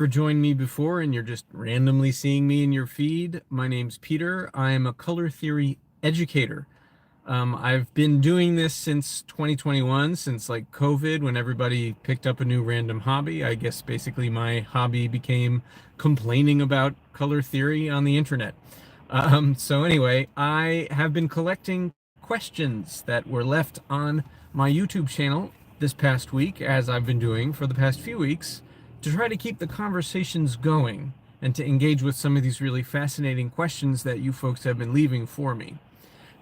For joined me before and you're just randomly seeing me in your feed, my name's Peter. I am a color theory educator. I've been doing this since 2021, since like COVID, when everybody picked up a new random hobby. I guess basically my hobby became complaining about color theory on the internet. So anyway, I have been collecting questions that were left on my YouTube channel this past week, as I've been doing for the past few weeks, to try to keep the conversations going and to engage with some of these really fascinating questions that you folks have been leaving for me.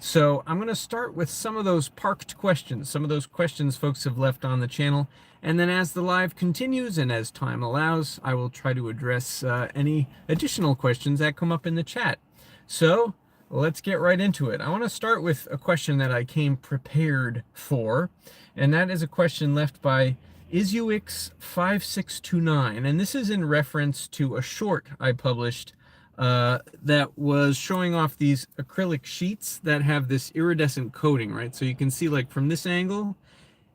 So I'm going to start with some of those parked questions, some of those questions folks have left on the channel. And then as the live continues and as time allows, I will try to address any additional questions that come up in the chat. So let's get right into it. I want to start with a question that I came prepared for, and that is a question left by Isuix5629, and this is in reference to a short I published that was showing off these acrylic sheets that have this iridescent coating, right? So you can see, like, from this angle,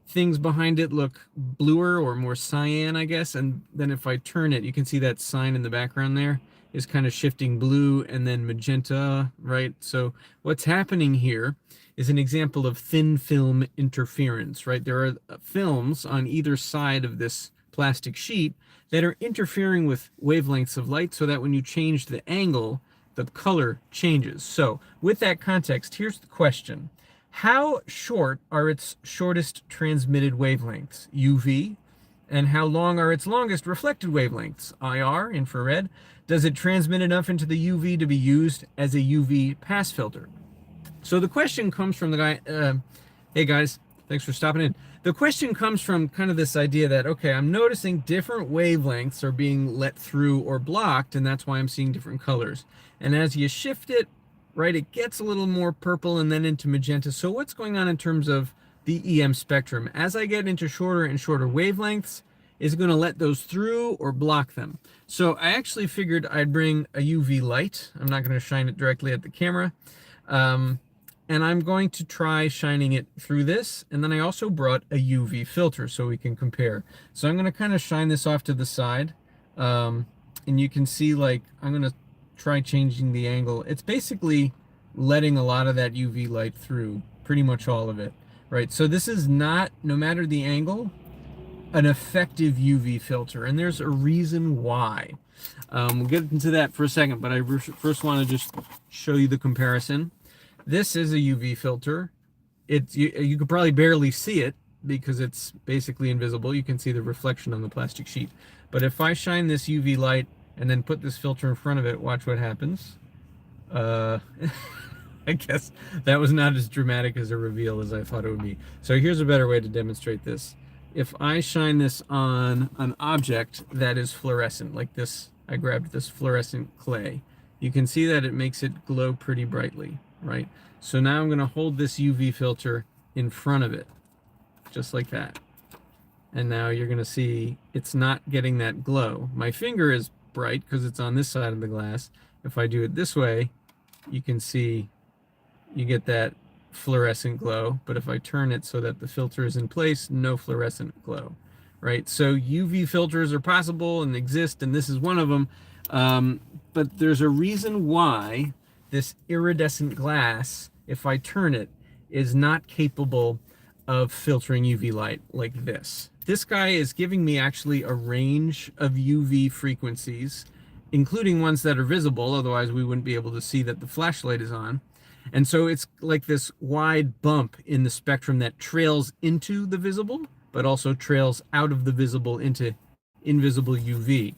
things behind it look bluer or more cyan, I guess, and then if I turn it, you can see that sign in the background there is kind of shifting blue and then magenta, right? So what's happening here is an example of thin film interference, right? There are films on either side of this plastic sheet that are interfering with wavelengths of light so that when you change the angle, the color changes. So with that context, here's the question. How short are its shortest transmitted wavelengths, UV? And how long are its longest reflected wavelengths, IR, infrared? Does it transmit enough into the UV to be used as a UV pass filter? So the question comes from the guy, hey guys, thanks for stopping in. The question comes from kind of this idea that, okay, I'm noticing different wavelengths are being let through or blocked, and that's why I'm seeing different colors. And as you shift it, right, it gets a little more purple and then into magenta. So what's going on in terms of the EM spectrum? As I get into shorter and shorter wavelengths, is it going to let those through or block them? So I actually figured I'd bring a UV light. I'm not going to shine it directly at the camera. And I'm going to try shining it through this. And then I also brought a UV filter so we can compare. So I'm going to kind of shine this off to the side. And you can see, like, I'm going to try changing the angle. It's basically letting a lot of that UV light through, pretty much all of it, right? So this is not, no matter the angle, an effective UV filter. And there's a reason why. We'll get into that for a second, but I first want to just show you the comparison. This is a UV filter. You could probably barely see it because it's basically invisible. You can see the reflection on the plastic sheet. But if I shine this UV light and then put this filter in front of it, watch what happens. I guess that was not as dramatic as a reveal as I thought it would be. So here's a better way to demonstrate this. If I shine this on an object that is fluorescent, like this, I grabbed this fluorescent clay, you can see that it makes it glow pretty brightly, right? So now I'm going to hold this UV filter in front of it, just like that. And now you're going to see it's not getting that glow. My finger is bright because it's on this side of the glass. If I do it this way, you can see you get that fluorescent glow. But if I turn it so that the filter is in place, no fluorescent glow, right? So UV filters are possible and exist, and this is one of them. But there's a reason why this iridescent glass, if I turn it, is not capable of filtering UV light like this. This guy is giving me actually a range of UV frequencies, including ones that are visible, otherwise we wouldn't be able to see that the flashlight is on. And so it's like this wide bump in the spectrum that trails into the visible, but also trails out of the visible into invisible UV.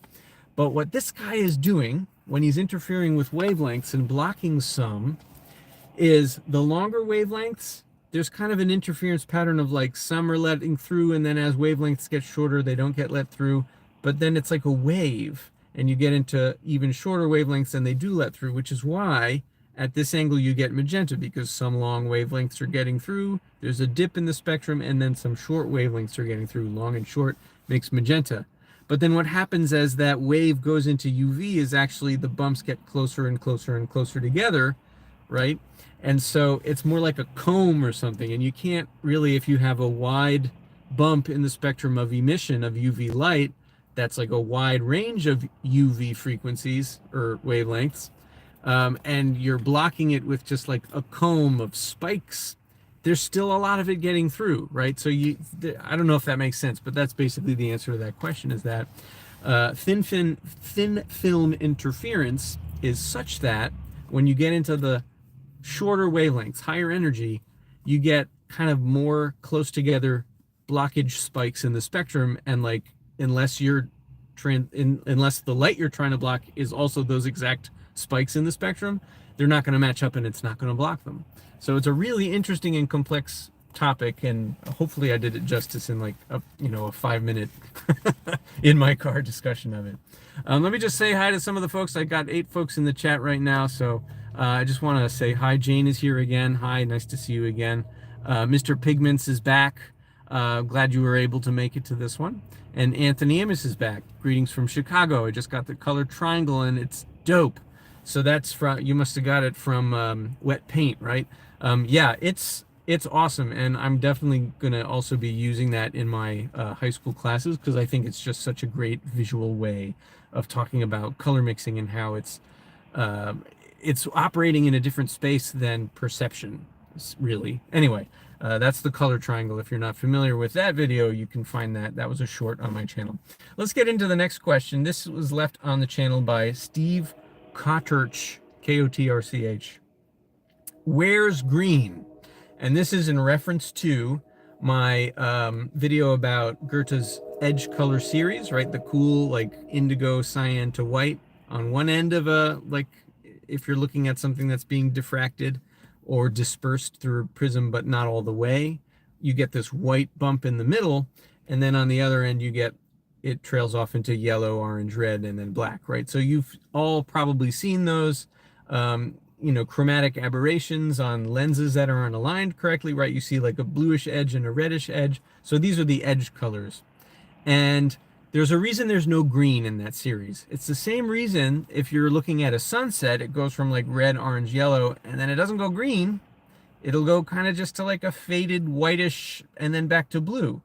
But what this guy is doing when he's interfering with wavelengths and blocking some is the longer wavelengths, there's kind of an interference pattern of, like, some are letting through, and then as wavelengths get shorter, they don't get let through. But then it's like a wave, and you get into even shorter wavelengths and they do let through, which is why at this angle you get magenta, because some long wavelengths are getting through, there's a dip in the spectrum, and then some short wavelengths are getting through. Long and short makes magenta. But then what happens as that wave goes into UV is actually the bumps get closer and closer and closer together, right? And so it's more like a comb or something, and you can't really, if you have a wide bump in the spectrum of emission of UV light, that's like a wide range of UV frequencies or wavelengths, and you're blocking it with just like a comb of spikes, there's still a lot of it getting through, right? So I don't know if that makes sense, but that's basically the answer to that question, is that thin film interference is such that when you get into the shorter wavelengths, higher energy, you get kind of more close together blockage spikes in the spectrum, and like unless unless the light you're trying to block is also those exact spikes in the spectrum, they're not going to match up and it's not going to block them. So it's a really interesting and complex topic, and hopefully I did it justice in like a 5-minute in my car discussion of it. Let me just say hi to some of the folks. I got 8 folks in the chat right now, so I just want to say hi. Jane is here again. Hi, nice to see you again. Mr. Pigments is back. Glad you were able to make it to this one. And Anthony Amos is back. Greetings from Chicago. I just got the color triangle and it's dope. So that's from, you must have got it from Wet Paint, right? Yeah, it's awesome, and I'm definitely gonna also be using that in my high school classes, because I think it's just such a great visual way of talking about color mixing and how it's operating in a different space than perception, really. Anyway, that's the color triangle. If you're not familiar with that video, you can find that. That was a short on my channel. Let's get into the next question. This was left on the channel by Steve Kotrch, Kotrch. Where's green? And this is in reference to my video about Goethe's edge color series, right? The cool like indigo, cyan to white on one end of a, like if you're looking at something that's being diffracted or dispersed through a prism, but not all the way, you get this white bump in the middle. And then on the other end, you get, it trails off into yellow, orange, red, and then black, right? So you've all probably seen those, chromatic aberrations on lenses that aren't aligned correctly, right? You see like a bluish edge and a reddish edge. So these are the edge colors. And there's a reason there's no green in that series. It's the same reason if you're looking at a sunset, it goes from like red, orange, yellow, and then it doesn't go green. It'll go kind of just to like a faded whitish and then back to blue,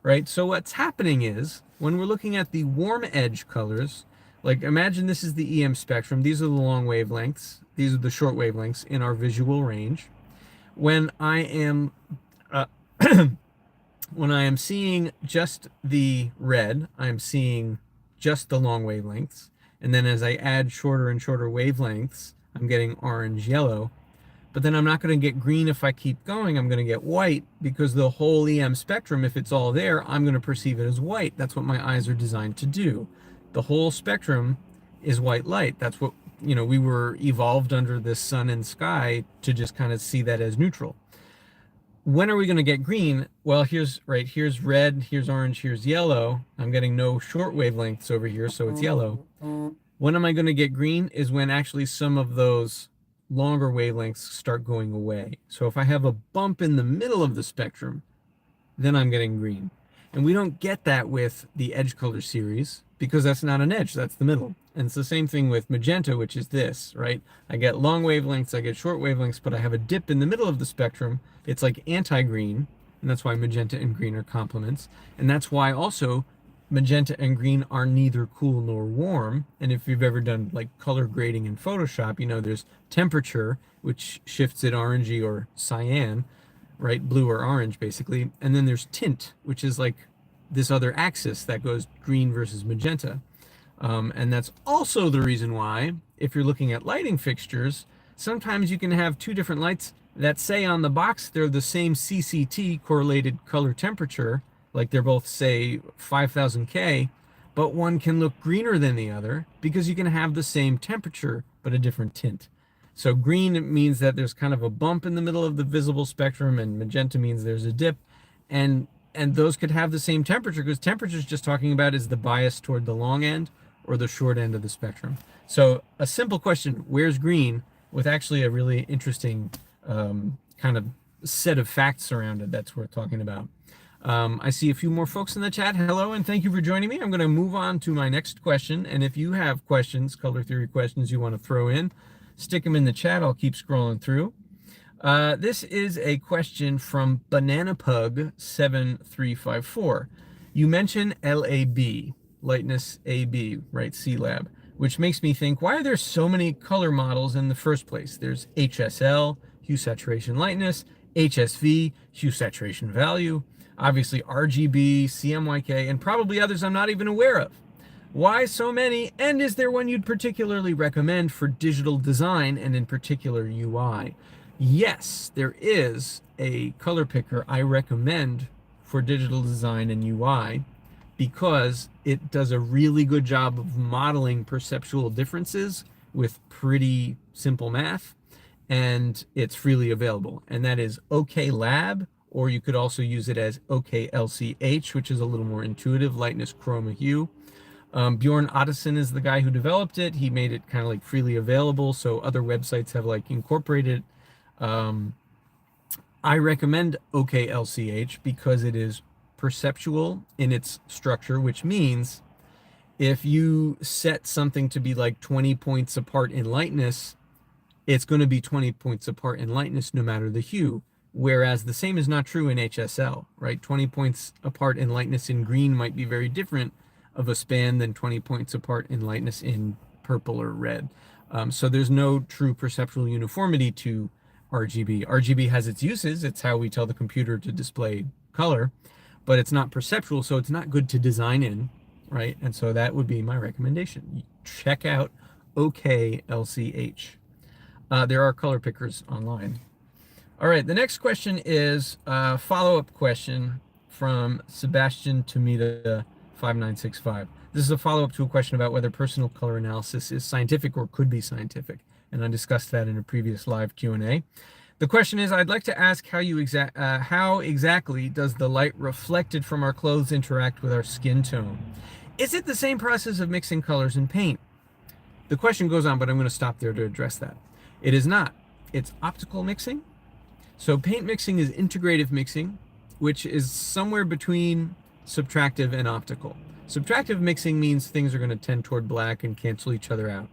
right? So what's happening is when we're looking at the warm edge colors, like imagine this is the EM spectrum. These are the long wavelengths. These are the short wavelengths in our visual range. When I am when I am seeing just the red, I'm seeing just the long wavelengths. And then as I add shorter and shorter wavelengths, I'm getting orange, yellow. But then I'm not going to get green if I keep going. I'm going to get white, because the whole EM spectrum, if it's all there, I'm going to perceive it as white. That's what my eyes are designed to do. The whole spectrum is white light. That's what, we were evolved under this sun and sky to just kind of see that as neutral. When are we going to get green? Well, here's red, here's orange, here's yellow. I'm getting no short wavelengths over here, so it's yellow. When am I going to get green is when actually some of those longer wavelengths start going away. So if I have a bump in the middle of the spectrum, then I'm getting green. And we don't get that with the edge color series, because that's not an edge, that's the middle. And it's the same thing with magenta, which is this, right? I get long wavelengths, I get short wavelengths, but I have a dip in the middle of the spectrum. It's like anti-green, and that's why magenta and green are complements. And that's why also magenta and green are neither cool nor warm. And if you've ever done like color grading in Photoshop, there's temperature, which shifts it orangey or cyan, right? Blue or orange, basically. And then there's tint, which is like this other axis that goes green versus magenta. And that's also the reason why, if you're looking at lighting fixtures, sometimes you can have two different lights that say on the box they're the same CCT, correlated color temperature, like they're both, say, 5000 K, but one can look greener than the other because you can have the same temperature but a different tint. So green means that there's kind of a bump in the middle of the visible spectrum, and magenta means there's a dip, and those could have the same temperature, because temperature is just talking about is the bias toward the long end or the short end of the spectrum. So a simple question, where's green, with actually a really interesting kind of set of facts around it that's worth talking about. I see a few more folks in the chat. Hello, and thank you for joining me. I'm going to move on to my next question. And if you have questions, color theory questions you want to throw in, stick them in the chat. I'll keep scrolling through. This is a question from BananaPug7354. You mentioned LAB. lightness AB, right, C-Lab, which makes me think, why are there so many color models in the first place? There's HSL, hue saturation lightness, HSV, hue saturation value, obviously RGB, CMYK, and probably others I'm not even aware of. Why so many? And is there one you'd particularly recommend for digital design and in particular UI? Yes, there is a color picker I recommend for digital design and UI because it does a really good job of modeling perceptual differences with pretty simple math, and it's freely available. And that is OK Lab, or you could also use it as OK LCH, which is a little more intuitive, lightness, chroma, hue. Bjorn Ottesen is the guy who developed it. He made it kind of like freely available, so other websites have like incorporated it. I recommend OK LCH because it is perceptual in its structure, which means if you set something to be like 20 points apart in lightness, it's going to be 20 points apart in lightness no matter the hue. Whereas the same is not true in HSL, right? 20 points apart in lightness in green might be very different of a span than 20 points apart in lightness in purple or red. So there's no true perceptual uniformity to RGB. RGB has its uses. It's how we tell the computer to display color, but it's not perceptual, so it's not good to design in, right? And so that would be my recommendation. Check out OK LCH. There are color pickers online. All right, the next question is a follow-up question from Sebastian Tomita 5965. This is a follow-up to a question about whether personal color analysis is scientific or could be scientific, and I discussed that in a previous live Q&A. The question is, I'd like to ask how exactly does the light reflected from our clothes interact with our skin tone? Is it the same process of mixing colors in paint? The question goes on, but I'm going to stop there to address that. It is not. It's optical mixing. So paint mixing is integrative mixing, which is somewhere between subtractive and optical. Subtractive mixing means things are going to tend toward black and cancel each other out.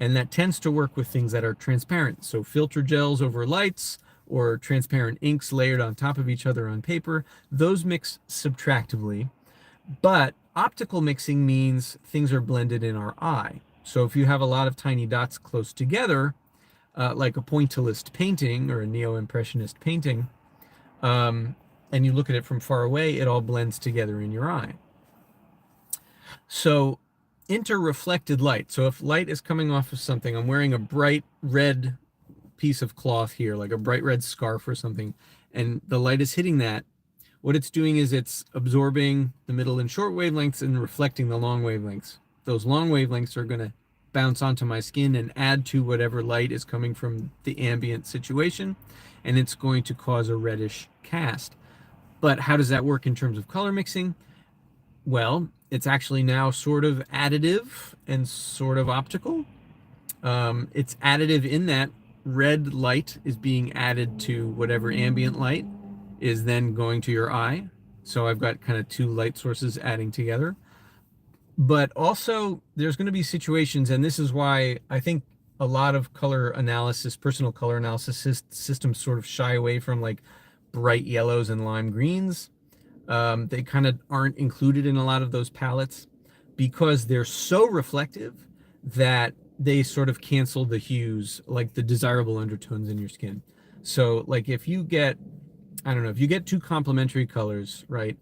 And that tends to work with things that are transparent. So filter gels over lights or transparent inks layered on top of each other on paper, those mix subtractively. But optical mixing means things are blended in our eye. So if you have a lot of tiny dots close together, like a pointillist painting or a neo-impressionist painting, and you look at it from far away, it all blends together in your eye. So interreflected light. So if light is coming off of something, I'm wearing a bright red piece of cloth here, like a bright red scarf or something, and the light is hitting that, what it's doing is it's absorbing the middle and short wavelengths and reflecting the long wavelengths. Those long wavelengths are going to bounce onto my skin and add to whatever light is coming from the ambient situation, and it's going to cause a reddish cast. But how does that work in terms of color mixing? Well, it's actually now sort of additive and sort of optical. It's additive in that red light is being added to whatever ambient light is then going to your eye. So I've got kind of two light sources adding together. But also there's going to be situations, and this is why I think a lot of color analysis, personal color analysis systems sort of shy away from like bright yellows and lime greens. They kind of aren't included in a lot of those palettes because they're so reflective that they sort of cancel the hues, like the desirable undertones in your skin. So like if you get, I don't know, if you get two complementary colors, right?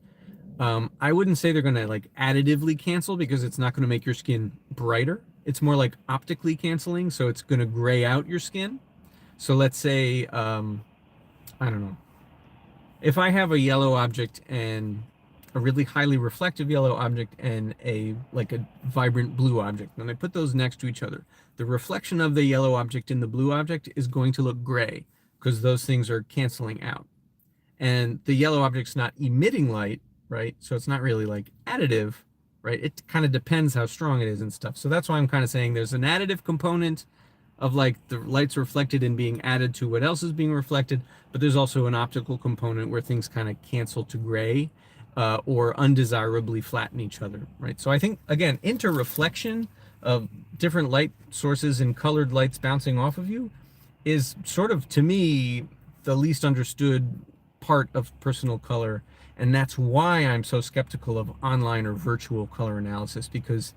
I wouldn't say they're going to like additively cancel because it's not going to make your skin brighter. It's more like optically canceling. So it's going to gray out your skin. So let's say, I don't know, if I have a yellow object and a really highly reflective yellow object and a vibrant blue object, and I put those next to each other, the reflection of the yellow object in the blue object is going to look gray because those things are canceling out. And the yellow object's not emitting light, right? So it's not really like additive, right? It kind of depends how strong it is and stuff. So that's why I'm kind of saying there's an additive component of like the light's reflected and being added to what else is being reflected, but there's also an optical component where things kind of cancel to gray or undesirably flatten each other, right? So I think, again, interreflection of different light sources and colored lights bouncing off of you is sort of, to me, the least understood part of personal color. And that's why I'm so skeptical of online or virtual color analysis, because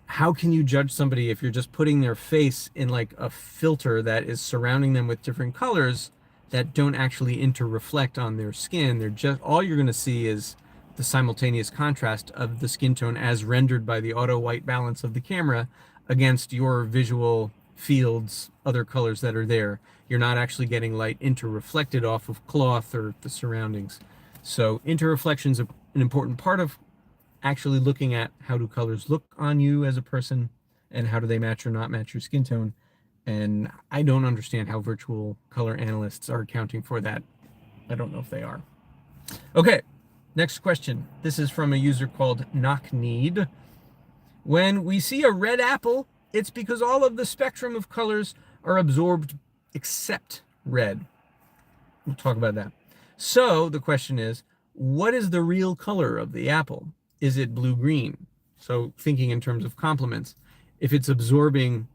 how can you judge somebody if you're just putting their face in like a filter that is surrounding them with different colors that don't actually interreflect on their skin? They're just, all you're going to see is the simultaneous contrast of the skin tone as rendered by the auto white balance of the camera against your visual fields, other colors that are there. You're not actually getting light interreflected off of cloth or the surroundings. So interreflection is an important part of actually looking at how do colors look on you as a person and how do they match or not match your skin tone. And I don't understand how virtual color analysts are accounting for that. I don't know if they are. Okay, next question. This is from a user called Knockneed. When we see a red apple, it's because all of the spectrum of colors are absorbed except red. We'll talk about that. So the question is, what is the real color of the apple? Is it blue-green? So thinking in terms of complements, if it's absorbing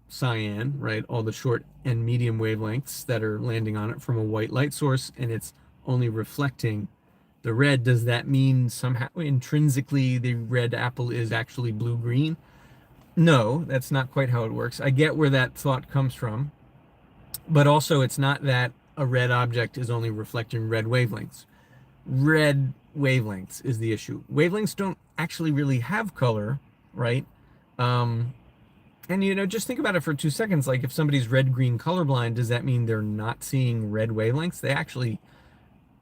cyan, right, all the short and medium wavelengths that are landing on it from a white light source, and it's only reflecting the red, does that mean somehow intrinsically the red apple is actually blue-green? No, that's not quite how it works. I get where that thought comes from, but also it's not that a red object is only reflecting red wavelengths. Red wavelengths is the issue. Wavelengths don't actually really have color, right? And you know, just think about it for 2 seconds. Like if somebody's red-green colorblind, does that mean they're not seeing red wavelengths? They actually,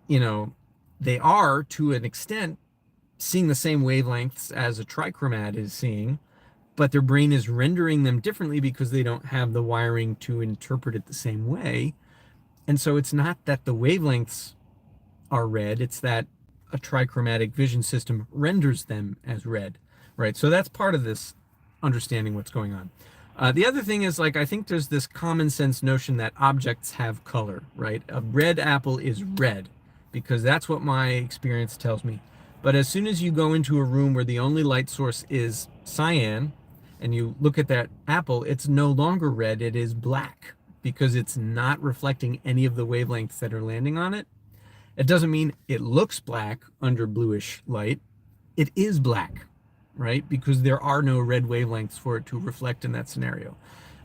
you know, they are to an extent seeing the same wavelengths as a trichromat is seeing, but their brain is rendering them differently because they don't have the wiring to interpret it the same way. And so it's not that the wavelengths are red, it's that a trichromatic vision system renders them as red, right? So that's part of this understanding what's going on. The other thing is, like, I think there's this common sense notion that objects have color, right? A red apple is red because that's what my experience tells me. But as soon as you go into a room where the only light source is cyan and you look at that apple, it's no longer red, it is black because it's not reflecting any of the wavelengths that are landing on it. It doesn't mean it looks black under bluish light. It is black, right? Because there are no red wavelengths for it to reflect in that scenario.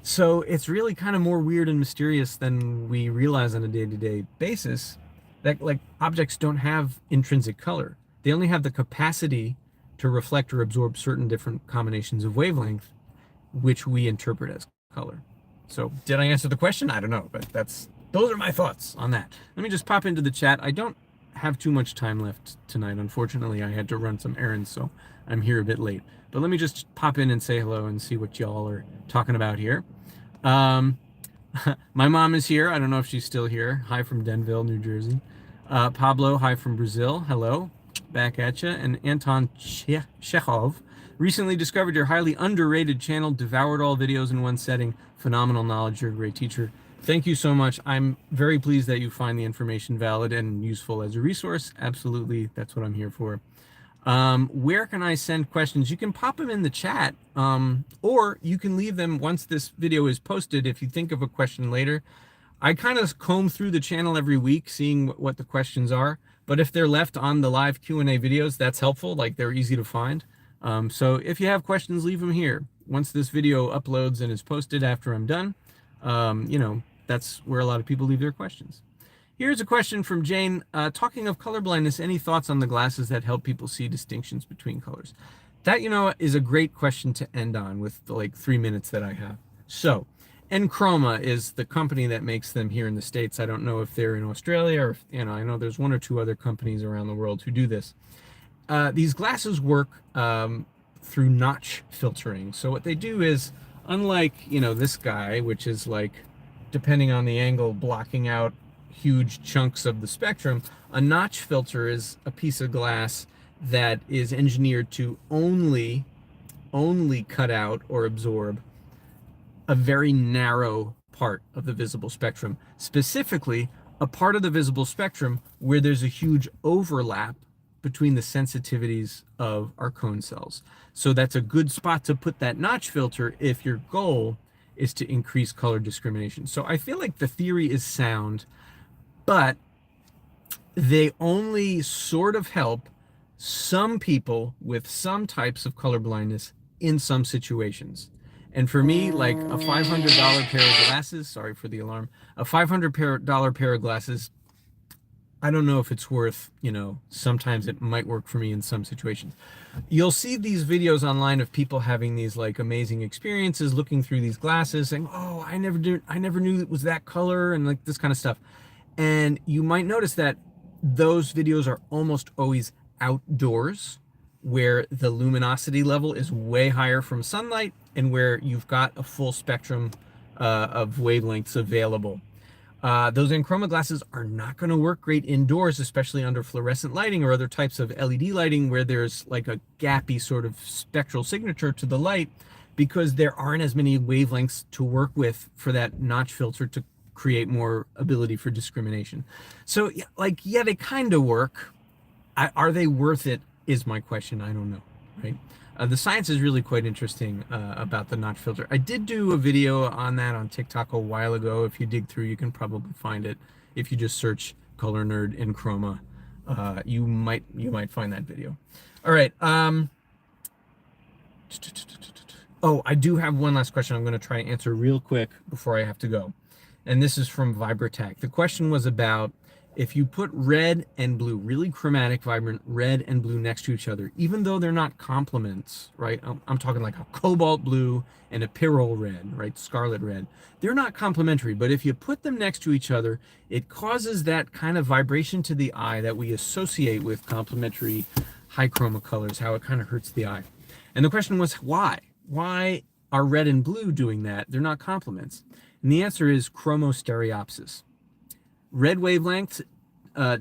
So it's really kind of more weird and mysterious than we realize on a day-to-day basis, that like objects don't have intrinsic color. They only have the capacity to reflect or absorb certain different combinations of wavelength, which we interpret as color. So did I answer the question? I don't know, but those are my thoughts on that. Let me just pop into the chat. I don't have too much time left tonight. Unfortunately, I had to run some errands, so I'm here a bit late. But let me just pop in and say hello and see what y'all are talking about here. My mom is here. I don't know if she's still here. Hi from Denville, New Jersey. Pablo, hi from Brazil. Hello. Back at you. And Anton Chekhov. Recently discovered your highly underrated channel. Devoured all videos in one setting. Phenomenal knowledge. You're a great teacher. Thank you so much. I'm very pleased that you find the information valid and useful as a resource. Absolutely. That's what I'm here for. Where can I send questions? You can pop them in the chat, or you can leave them once this video is posted if you think of a question later. I kind of comb through the channel every week seeing what the questions are, but if they're left on the live Q&A videos, that's helpful. Like, they're easy to find. So if you have questions, leave them here. Once this video uploads and is posted after I'm done, you know, that's where a lot of people leave their questions. Here's a question from Jane. Talking of color blindness, any thoughts on the glasses that help people see distinctions between colors? That, you know, is a great question to end on with the, like, 3 minutes that I have. So, Chroma is the company that makes them here in the States. I don't know if they're in Australia or, you know, I know there's 1 or 2 other companies around the world who do this. These glasses work through notch filtering. So what they do is, unlike, you know, this guy, which is like, depending on the angle, blocking out huge chunks of the spectrum, a notch filter is a piece of glass that is engineered to only cut out or absorb a very narrow part of the visible spectrum, specifically a part of the visible spectrum where there's a huge overlap between the sensitivities of our cone cells. So that's a good spot to put that notch filter if your goal is to increase color discrimination. So I feel like the theory is sound, but they only sort of help some people with some types of color blindness in some situations. And for me, like a $500 pair of glasses, sorry for the alarm, a $500 pair of glasses, I don't know if it's worth, sometimes it might work for me in some situations. You'll see these videos online of people having these like amazing experiences looking through these glasses saying, "Oh, I never knew it was that color," and like this kind of stuff. And you might notice that those videos are almost always outdoors, where the luminosity level is way higher from sunlight and where you've got a full spectrum of wavelengths available. Those Enchroma glasses are not going to work great indoors, especially under fluorescent lighting or other types of LED lighting where there's like a gappy sort of spectral signature to the light, because there aren't as many wavelengths to work with for that notch filter to create more ability for discrimination. So yeah, they kind of work. Are they worth it is my question. I don't know, right? The science is really quite interesting about the notch filter. I did do a video on that on TikTok a while ago. If you dig through, you can probably find it. If you just search Color Nerd Enchroma, you might find that video. All right. Oh, I do have one last question I'm going to try to answer real quick before I have to go. And this is from Vibratech. The question was about if you put red and blue, really chromatic, vibrant red and blue next to each other, even though they're not complements, right? I'm talking like a cobalt blue and a pyrrole red, right? Scarlet red. They're not complementary, but if you put them next to each other, it causes that kind of vibration to the eye that we associate with complementary high chroma colors, how it kind of hurts the eye. And the question was, why? Why are red and blue doing that? They're not complements. And the answer is chromostereopsis. Red wavelengths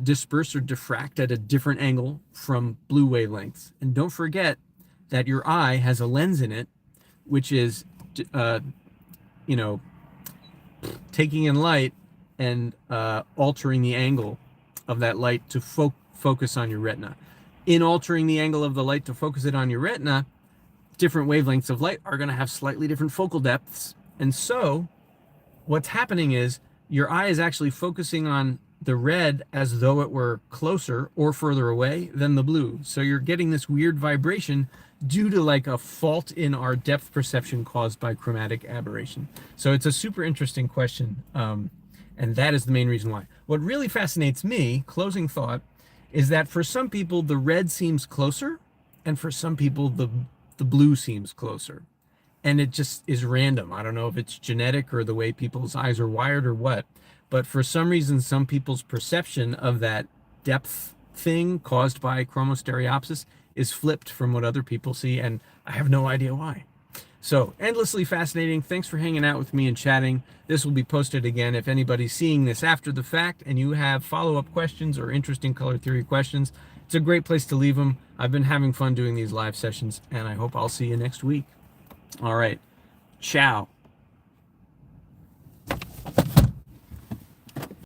disperse or diffract at a different angle from blue wavelengths. And don't forget that your eye has a lens in it, which is, taking in light and altering the angle of that light to focus on your retina. In altering the angle of the light to focus it on your retina, different wavelengths of light are going to have slightly different focal depths. And so what's happening is your eye is actually focusing on the red as though it were closer or further away than the blue. So you're getting this weird vibration due to like a fault in our depth perception caused by chromatic aberration. So it's a super interesting question. And that is the main reason why. What really fascinates me, closing thought, is that for some people, the red seems closer, and for some people, the blue seems closer. And it just is random. I don't know if it's genetic or the way people's eyes are wired or what, but for some reason, some people's perception of that depth thing caused by chromostereopsis is flipped from what other people see, and I have no idea why. So, endlessly fascinating. Thanks for hanging out with me and chatting. This will be posted again. If anybody's seeing this after the fact and you have follow-up questions or interesting color theory questions, it's a great place to leave them. I've been having fun doing these live sessions, and I hope I'll see you next week. All right. Ciao.